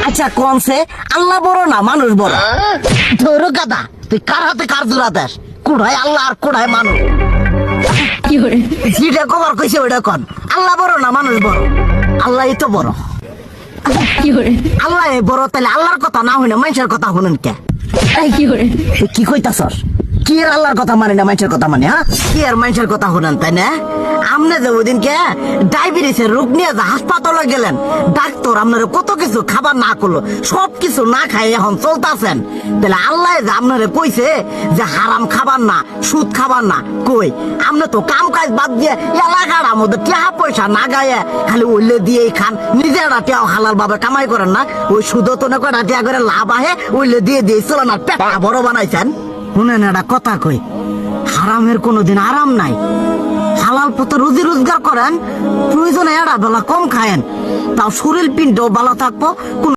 আচ্ছা কনসে আল্লাহ বড় না মানুষ বড়? ধরো গাদা, তুই কার হাতে কার জোড়া দেশ? কুড়াই আল্লাহ আর কুড়াই মানুষ। যেটা কবার কইছে ওইটা কন। আল্লাহ বড় না মানুষ বড়? আল্লাহই তো বড়। আল্লাহ বড়, তাহলে আল্লাহর কথা না হইনা মানুষের কথা শুনেন কে? তুই কি কইতাছস? কি আর আল্লাহর কথা মানে না মানুষের কথা মানে? হ্যাঁ, কি আর মানুষের কথা শুনেন তাই না? আমনে যে ওই দিনকে ডায়াবেটিসের রোগ নিয়ে যে হাসপাতালে গেলেন, ডাক্তার আপনার কত কিছু খাবার না করলো, সব কিছু না খাই এখন চলতেছেন। তাহলে আল্লাহ যে আপনারে কইছে যে হারাম খাবার না, সুদ খাবার না, কই আপনি তো কাম কাজ বাদ দিয়ে এলাকার মধ্যে টাকা পয়সা না গায়ে খালি ওইলে দিয়েই খান। নিজেরা টিয়াও হালাল ভাবে কামাই করেন না, ওই সুদ তো না কয়টা টিয়া করে লাভ আহে ওইলে দিয়ে দিয়ে চলেন আর পেট বড় বানাইছেন। শুনেন একটা কথা কই, হারামের কোনোদিন আরাম নাই। হালাল পথে রুজি রোজগার করেন, প্রয়োজনে এড়া বেলা কম খায়েন, তাও শরীর পিণ্ড ভালো থাকবো।